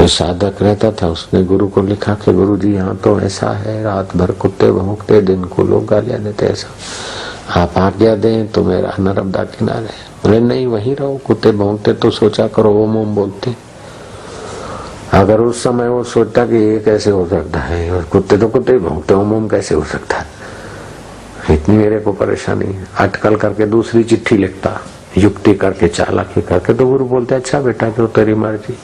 साधक रहता था, उसने गुरु को लिखा कि गुरु जी यहाँ तो ऐसा है, रात भर कुत्ते भौंकते, दिन को लोग गालियां देते, ऐसा आप आज्ञा दें तो मेरा नर्मदा किनारे। बोले नहीं, वहीं रहो, कुत्ते भौंकते तो सोचा करो ओम ओम बोलते। अगर उस समय वो सोचता कि ये कैसे हो सकता है, और कुत्ते तो कुत्ते ही भौंकते, ओम ओम कैसे हो सकता है, इतनी मेरे को परेशानी है, अटकल करके दूसरी चिट्ठी लिखता, युक्ति करके, चालाकी करके। तो गुरु बोलते अच्छा बेटा जो तेरी मर्जी।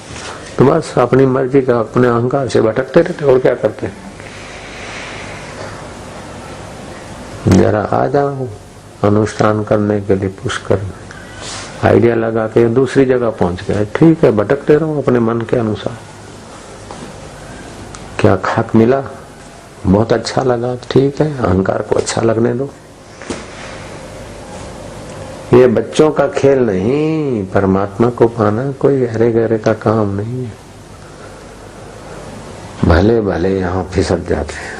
तो बस अपनी मर्जी का अपने अहंकार से भटकते रहते और क्या करते। जरा आ जाओ अनुष्ठान करने के लिए पुष्कर में, आइडिया लगा के दूसरी जगह पहुंच गए, ठीक है भटकते रहो अपने मन के अनुसार। क्या खाक मिला, बहुत अच्छा लगा, ठीक है अहंकार को अच्छा लगने दो। ये बच्चों का खेल नहीं, परमात्मा को पाना कोई गहरे गहरे का काम नहीं है। भले भले यहाँ फिसक जाते हैं,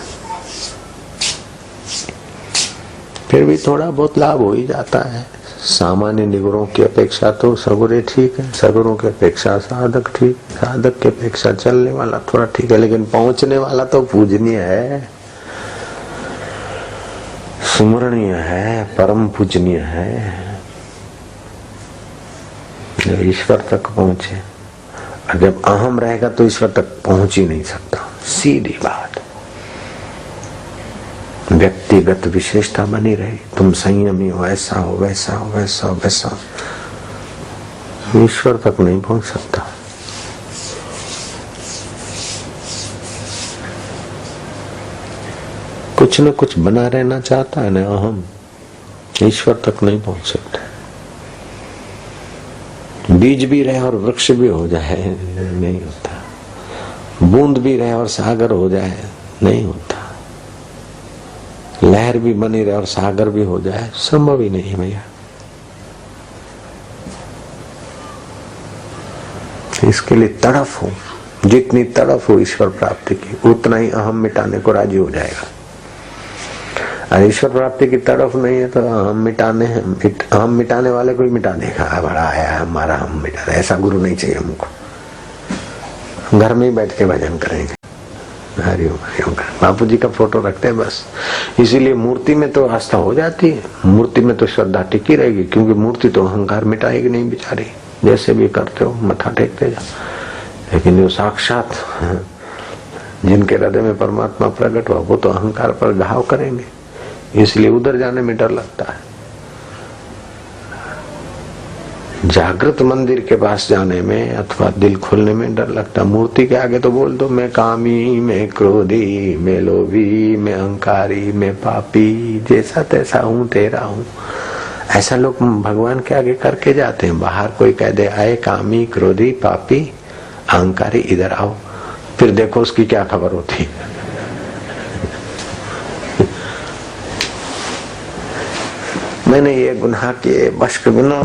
फिर भी थोड़ा बहुत लाभ हो ही जाता है। सामान्य निगुरों की अपेक्षा तो सगुरे ठीक है, सगुरों की अपेक्षा साधक ठीक, साधक की अपेक्षा चलने वाला थोड़ा ठीक है, लेकिन पहुंचने वाला तो पूजनीय है, स्मरणीय है, परम पूजनीय है। जब ईश्वर तक पहुंचे, और जब अहम रहेगा तो ईश्वर तक पहुंच ही नहीं सकता, सीधी बात। व्यक्तिगत विशेषता बनी रही, तुम संयमी हो, ऐसा हो, वैसा हो, वैसा हो, वैसा हो, ईश्वर तक नहीं पहुंच सकता। कुछ न कुछ बना रहना चाहता है ना अहम, ईश्वर तक नहीं पहुंच सकता। बीज भी रहे और वृक्ष भी हो जाए नहीं होता, बूंद भी रहे और सागर हो जाए नहीं होता, लहर भी बनी रहे और सागर भी हो जाए संभव ही नहीं भैया। इसके लिए तड़फ हो, जितनी तड़फ हो ईश्वर प्राप्ति की, उतना ही अहम मिटाने को राजी हो जाएगा। और ईश्वर प्राप्ति की तड़फ नहीं है तो हम मिटाने वाले को ही मिटा देगा। बड़ा आया हमारा हम मिटा, ऐसा गुरु नहीं चाहिए हमको। घर में ही बैठ के भजन करेंगे, हरिओम हरिओम। बापू जी का फोटो रखते हैं बस, इसीलिए मूर्ति में तो आस्था हो जाती है, मूर्ति में तो श्रद्धा टिकी रहेगी, क्योंकि मूर्ति तो अहंकार मिटाएगी नहीं बेचारी, जैसे भी करते हो मथा टेकते जाओ। लेकिन जो साक्षात जिनके हृदय में परमात्मा प्रकट हुआ वो तो अहंकार पर घाव करेंगे, इसलिए उधर जाने में डर लगता है। जागृत मंदिर के पास जाने में अथवा दिल खोलने में डर लगता। मूर्ति के आगे तो बोल दो मैं कामी, मैं क्रोधी, मैं लोभी, मैं अहंकारी, मैं पापी, जैसा तैसा हूँ, तेरा हूँ। ऐसा लोग भगवान के आगे करके जाते हैं। बाहर कोई कह दे आए कामी, क्रोधी, पापी, अहंकारी, इधर आओ, फिर देखो उसकी क्या खबर होती। मैंने ये गुनाह किए, बश्क गुनाह,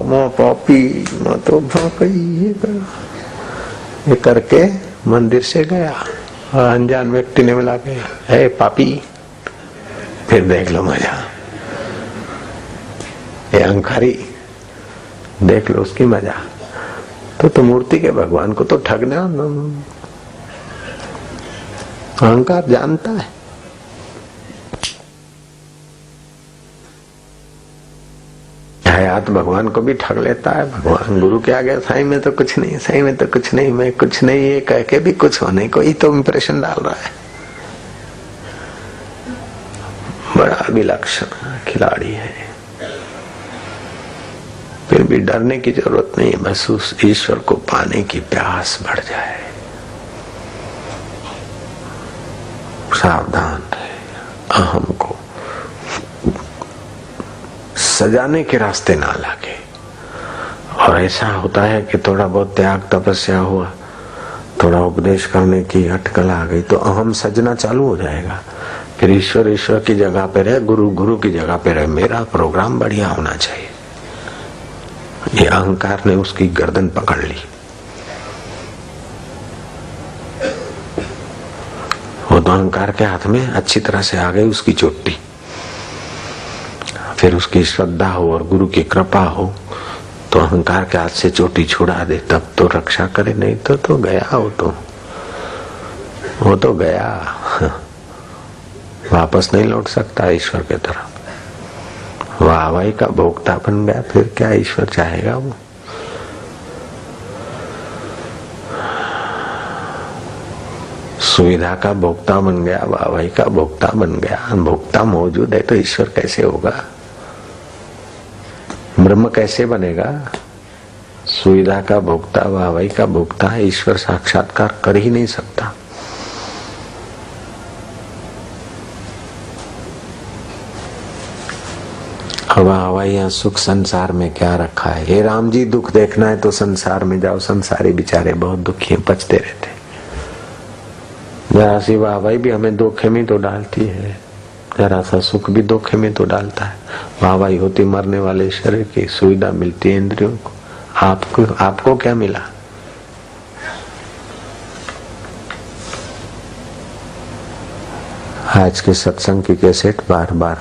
माँ पापी, माँ तो ये करके मंदिर से गया और अनजान व्यक्ति ने मिला के है पापी, फिर देख लो मजा। ये अहंकारी, देख लो उसकी मजा। तो मूर्ति के भगवान को तो ठगना, अहंकार जानता है। हयात भगवान को भी ठग लेता है। भगवान गुरु के आगे साईं में तो कुछ नहीं, साईं में तो कुछ नहीं, मैं कुछ नहीं, ये कह के भी कुछ होने को ही तो इंप्रेशन डाल रहा है। बड़ा विलक्षण खिलाड़ी है। फिर भी डरने की जरूरत नहीं है, बस उस ईश्वर को पाने की प्यास बढ़ जाए। सावधान रहे, अहम को सजाने के रास्ते ना लगे। और ऐसा होता है कि थोड़ा बहुत त्याग तपस्या हुआ, थोड़ा उपदेश करने की अटकल आ गई तो अहम सजना चालू हो जाएगा। फिर ईश्वर ईश्वर की जगह पे रहे, गुरु गुरु की जगह पे रहे, मेरा प्रोग्राम बढ़िया होना चाहिए। ये अहंकार ने उसकी गर्दन पकड़ ली। वो तो अहंकार के हाथ में अच्छी तरह से आ गई उसकी चोटी। फिर उसकी श्रद्धा हो और गुरु की कृपा हो तो अहंकार के हाथ से चोटी छुड़ा दे तब तो रक्षा करे, नहीं तो गया वो तो गया, वापस नहीं लौट सकता ईश्वर के तरफ। वाहवाही का भोक्ता बन गया, फिर क्या ईश्वर चाहेगा? वो सुविधा का भोक्ता बन गया, वाहवाही का भोक्ता बन गया। भोक्ता मौजूद है तो ईश्वर कैसे होगा? ब्रह्म कैसे बनेगा? सुविधा का भोक्ता, वाहवाही का भोक्ता है, ईश्वर साक्षात्कार कर ही नहीं सकता। वाहवाही सुख संसार में क्या रखा है? हे राम जी, दुख देखना है तो संसार में जाओ। संसारी बेचारे बहुत दुखी हैं, पचते रहते। जरा सी वाहवाही भी हमें धोखे में तो डालती है, जरा सा सुख भी धोखे में तो डालता है। वाहवाही होती मरने वाले शरीर की, सुविधा मिलती है इंद्रियों को। आपको क्या मिला? आज के सत्संग की कैसेट बार बार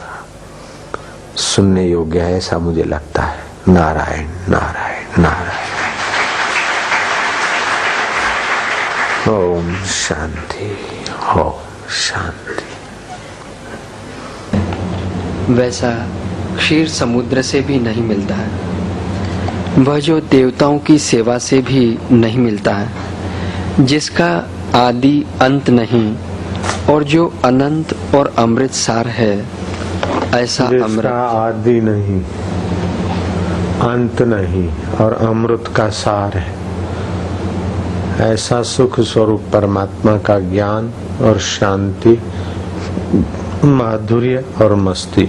सुनने योग्य है, ऐसा मुझे लगता है। नारायण नारायण नारायण। ओम शांति, ओम शांति। वैसा क्षीर समुद्र से भी नहीं मिलता है, वह जो देवताओं की सेवा से भी नहीं मिलता है, जिसका आदि अंत नहीं और जो अनंत और अमृत सार है, ऐसा अमृत आदि नहीं, अंत नहीं और अमृत का सार है, ऐसा सुख स्वरूप परमात्मा का ज्ञान और शांति, माधुर्य और मस्ती।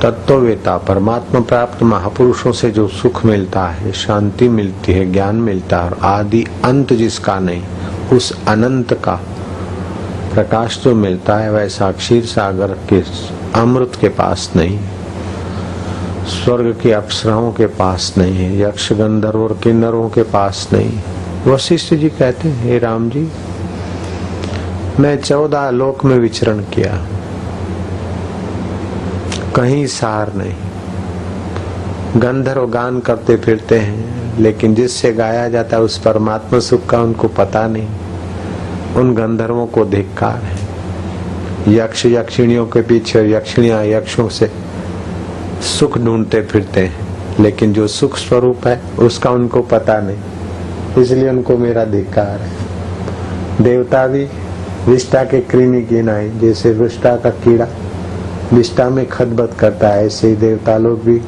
तत्ववेता परमात्मा प्राप्त महापुरुषों से जो सुख मिलता है, शांति मिलती है, ज्ञान मिलता है और आदि अंत जिसका नहीं, उस अनंत का प्रकाश जो मिलता है, वैसा क्षीर सागर के अमृत के पास नहीं, स्वर्ग की अप्सराओं के पास नहीं है, यक्ष गंधर्व और किन्नरों के पास नहीं। वशिष्ठ जी कहते हैं, हे राम जी, मैं 14 लोक में विचरण किया, कहीं सार नहीं। गंधर्व गान करते फिरते हैं, लेकिन जिससे गाया जाता है उस परमात्मा सुख का उनको पता नहीं। उन गंधर्वों को धिक्कार है। यक्ष यक्षिणियों के पीछे, यक्षिणियां यक्षों से सुख ढूंढते फिरते हैं, लेकिन जो सुख स्वरूप है उसका उनको पता नहीं, इसलिए उनको मेरा धिक्कार है। देवता भी विष्टा के कृमि की नाई, जैसे विष्टा का कीड़ा विष्टा में खदबद करता है, ऐसे ही देवता लोग भी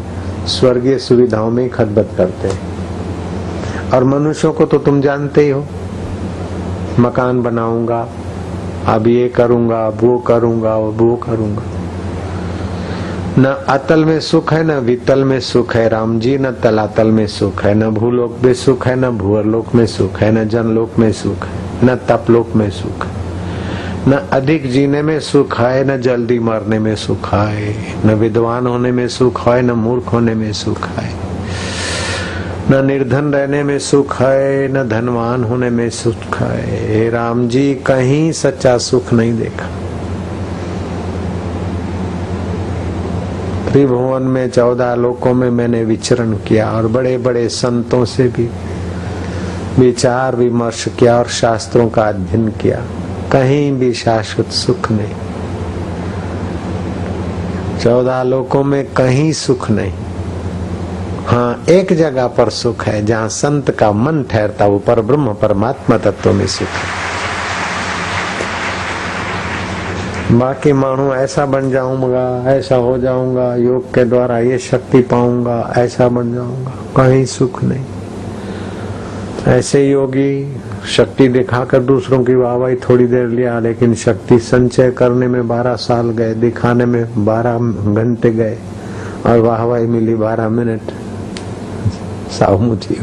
स्वर्गीय सुविधाओं में खदबद करते हैं। और मनुष्यों को तो तुम जानते ही हो, मकान बनाऊंगा, अब ये करूंगा, अब वो करूंगा, अब वो करूंगा। न अतल में सुख है, न वितल में सुख है राम जी, न तलातल में सुख है, न भूलोक में सुख है, न भूअरलोक में सुख है, न जनलोक में सुख है, न तपलोक में सुख है, न अधिक जीने में सुख है, न जल्दी मरने में सुख है, न विद्वान होने में सुख है, न मूर्ख होने में सुख है, न निर्धन रहने में सुख है, न धनवान होने में सुख है। हे राम जी, कहीं सच्चा सुख नहीं देखा। त्रिभुवन में 14 लोकों में मैंने विचरण किया और बड़े बड़े संतों से भी विचार विमर्श किया और शास्त्रों का अध्ययन किया, कहीं भी शाश्वत सुख नहीं। 14 लोकों में कहीं सुख नहीं। हाँ, एक जगह पर सुख है, जहाँ संत का मन ठहरता, वो पर ब्रह्म परमात्मा तत्व में सुख है। बाकी मानू ऐसा बन जाऊंगा, ऐसा हो जाऊंगा, योग के द्वारा ये शक्ति पाऊंगा, ऐसा बन जाऊंगा, कहीं सुख नहीं। ऐसे योगी शक्ति दिखाकर दूसरों की वाहवाही थोड़ी देर लिया, लेकिन शक्ति संचय करने में 12 साल गए, दिखाने में 12 घंटे गए और वाहवाही मिली 12 मिनट। साहु मुझे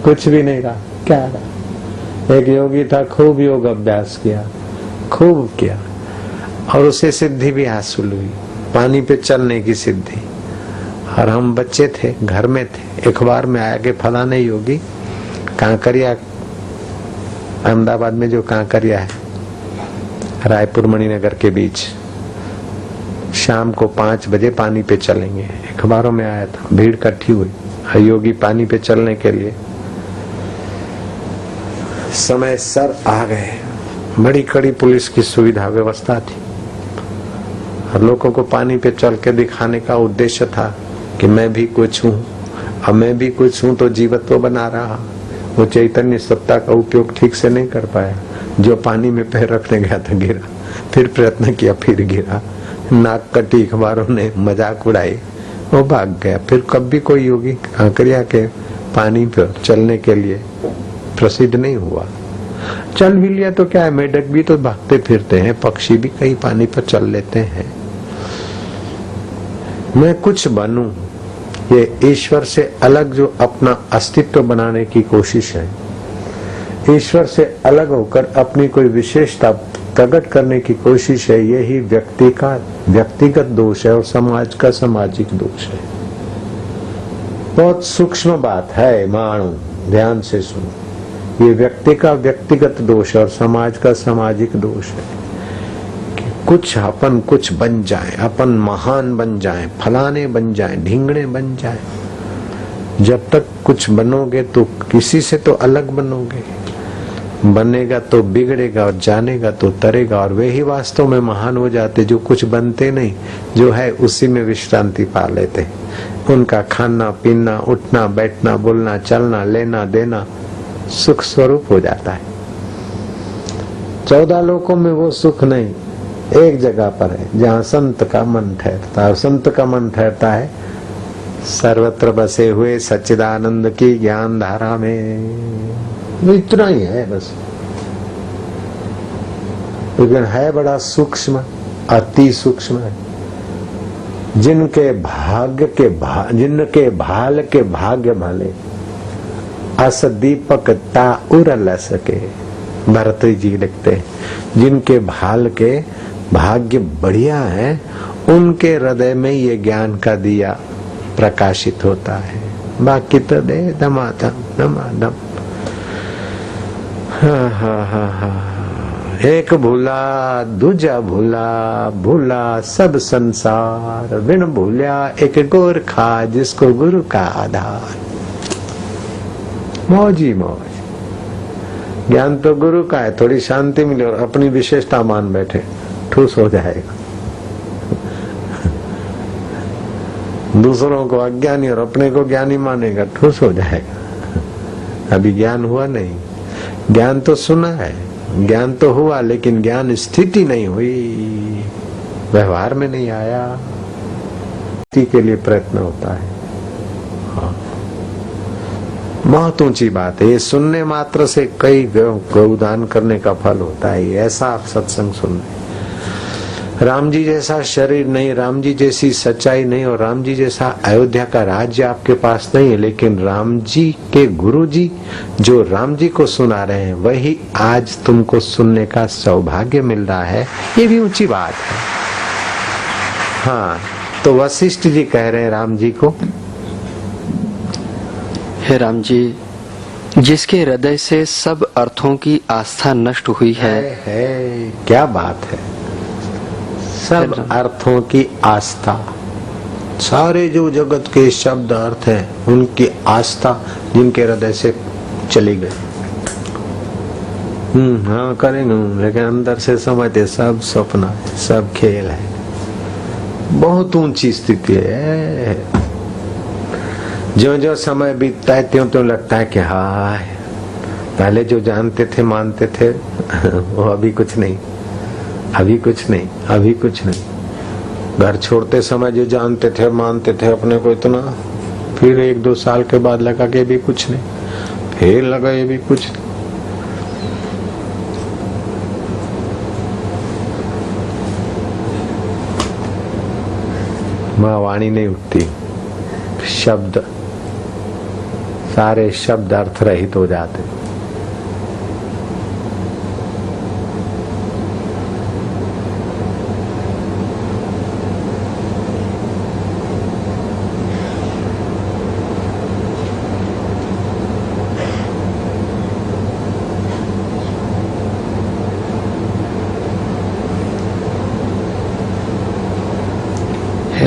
कुछ भी नहीं रहा, क्या रहा। एक योगी था, खूब योग अभ्यास किया, खूब किया और उसे सिद्धि भी हासिल हुई, पानी पे चलने की सिद्धि। और हम बच्चे थे, घर में थे, अखबार में आया कि फलाने योगी कांकरिया, अहमदाबाद में जो कांकरिया है, रायपुर मणिनगर के बीच, शाम को 5 बजे पानी पे चलेंगे। अखबारों में आया था, भीड़ इकट्ठी हुई। योगी पानी पे चलने के लिए समय सर आ गए। बड़ी कड़ी पुलिस की सुविधा व्यवस्था थी और लोगों को पानी पे चल के दिखाने का उद्देश्य था कि मैं भी कुछ हूँ, अब मैं भी कुछ हूँ तो जीवत्व बना रहा। वो चैतन्य सत्ता का उपयोग ठीक से नहीं कर पाया। जो पानी में पैर रखने गया था गिरा, फिर प्रयत्न किया फिर गिरा, नाक कटी, अखबारों ने मजाक उड़ाई, वो भाग गया। फिर कभी कोई योगी कांकरिया के पानी पर चलने के लिए प्रसिद्ध नहीं हुआ। चल भी लिया तो क्या है, मेढक भी तो भागते फिरते हैं, पक्षी भी कहीं पानी पर चल लेते हैं। मैं कुछ बनूं, ये ईश्वर से अलग जो अपना अस्तित्व बनाने की कोशिश है, ईश्वर से अलग होकर अपनी कोई विशेषता प्रकट करने की कोशिश है, यही व्यक्ति का व्यक्तिगत दोष है और समाज का सामाजिक दोष है। बहुत सूक्ष्म बात है मानो, ध्यान से सुनो। ये व्यक्ति का व्यक्तिगत दोष और समाज का सामाजिक दोष है कि अपन कुछ बन जाए, अपन महान बन जाए, फलाने बन जाए, ढींगड़े बन जाए। जब तक कुछ बनोगे तो किसी से तो अलग बनोगे, बनेगा तो बिगड़ेगा और जानेगा तो तरेगा। और वे ही वास्तव में महान हो जाते जो कुछ बनते नहीं, जो है उसी में विश्रांति पा लेते। उनका खाना पीना, उठना बैठना, बोलना चलना, लेना देना सुख स्वरूप हो जाता है। 14 लोकों में वो सुख नहीं, एक जगह पर है जहाँ संत का मन ठहरता है। संत का मन ठहरता है सर्वत्र बसे हुए सच्चिदानंद की ज्ञान धारा में। इतना ही है बस, लेकिन है बड़ा सूक्ष्म, अति सूक्ष्म है। जिनके भाल के भाग्य भले, अस दीपक ता उर ल सके। भरत जी लिखते हैं, जिनके भाल के भाग्य बढ़िया है, उनके हृदय में ये ज्ञान का दिया प्रकाशित होता है। बाकी तो दे दमादम दमादम। एक भूला दूजा भूला, भूला सब संसार, बिन भूलिया एक गोरखा जिसको गुरु का आधार। मौज ही मौज। ज्ञान तो गुरु का है, थोड़ी शांति मिले और अपनी विशेषता मान बैठे, ठूस हो जाएगा। दूसरों को अज्ञानी और अपने को ज्ञानी मानेगा, ठूस हो जाएगा। अभी ज्ञान हुआ नहीं। ज्ञान तो सुना है, ज्ञान तो हुआ, लेकिन ज्ञान स्थिति नहीं हुई, व्यवहार में नहीं आया। के लिए प्रयत्न होता है। हाँ, बहुत ऊंची बात है। ये सुनने मात्र से कई गौदान करने का फल होता है। ऐसा आप सत्संग सुनने, राम जी जैसा शरीर नहीं, राम जी जैसी सच्चाई नहीं और राम जी जैसा अयोध्या का राज्य आपके पास नहीं है, लेकिन राम जी के गुरु जी जो राम जी को सुना रहे हैं, वही आज तुमको सुनने का सौभाग्य मिल रहा है। ये भी ऊंची बात है। हाँ, तो वशिष्ठ जी कह रहे हैं राम जी को, हे राम जी, जिसके हृदय से सब अर्थों की आस्था नष्ट हुई है। क्या बात है, सब अर्थों की आस्था, सारे जो जगत के शब्द अर्थ हैं उनकी आस्था जिनके हृदय से चली गई। हाँ करेंगे, लेकिन अंदर से समझते सब सपना है, सब खेल है। बहुत ऊंची स्थिति है। जो जो समय बीतता है त्यों त्यों लगता है कि हाँ, पहले जो जानते थे मानते थे वो अभी कुछ नहीं, अभी कुछ नहीं, अभी कुछ नहीं। घर छोड़ते समय जो जानते थे मानते थे अपने को इतना, फिर 1-2 साल के बाद लगा कि भी कुछ नहीं, फिर लगा ये भी कुछ नहीं। माँ वाणी नहीं उठती, शब्द, सारे शब्द अर्थ रहित हो जाते।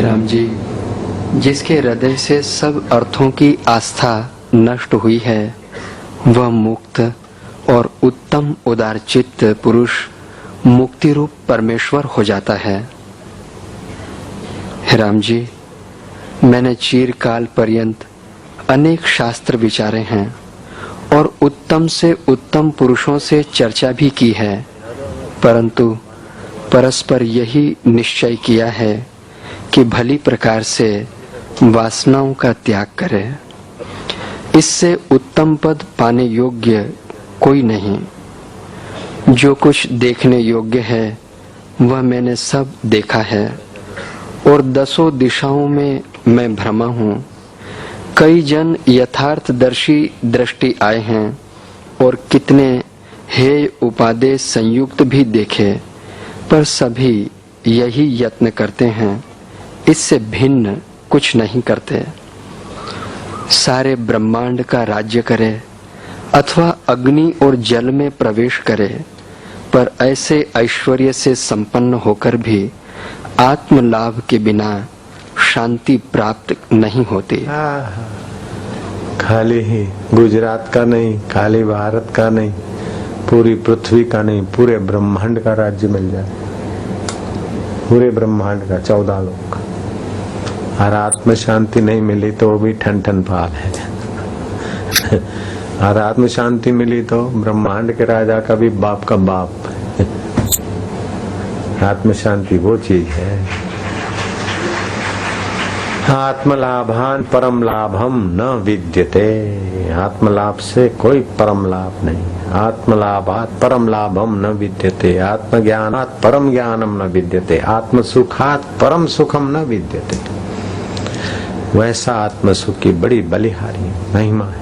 राम जी, जिसके हृदय से सब अर्थों की आस्था नष्ट हुई है, वह मुक्त और उत्तम उदारचित्त पुरुष मुक्ति रूप परमेश्वर हो जाता है। हे राम जी, मैंने चिरकाल पर्यंत अनेक शास्त्र विचारे हैं और उत्तम से उत्तम पुरुषों से चर्चा भी की है, परंतु परस्पर यही निश्चय किया है कि भली प्रकार से वासनाओं का त्याग करें। इससे उत्तम पद पाने योग्य कोई नहीं। जो कुछ देखने योग्य है वह मैंने सब देखा है और दसों दिशाओं में मैं भ्रमा हूँ। कई जन यथार्थदर्शी दृष्टि आए हैं और कितने हेय उपादेय संयुक्त भी देखे, पर सभी यही यत्न करते हैं, इससे भिन्न कुछ नहीं करते। सारे ब्रह्मांड का राज्य करे अथवा अग्नि और जल में प्रवेश करे, पर ऐसे ऐश्वर्य से संपन्न होकर भी आत्मलाभ के बिना शांति प्राप्त नहीं होती। खाली ही गुजरात का नहीं, खाली भारत का नहीं, पूरी पृथ्वी का नहीं, पूरे ब्रह्मांड का राज्य मिल जाए, पूरे ब्रह्मांड का 14 लोक। और आत्म शांति नहीं मिली तो वो भी ठन ठन पाल है। और आत्म शांति मिली तो ब्रह्मांड के राजा का भी बाप का बाप। आत्म शांति वो चीज है। आत्मलाभान परम लाभम न विद्यते। आत्मलाभ से कोई परम लाभ नहीं। आत्मलाभात परम लाभम न विद्यते। आत्मज्ञानात परम ज्ञानम न विद्यते। आत्मसुखात परम सुखम न विद्यते। वैसा आत्मसुख की बड़ी बलिहारी महिमा है।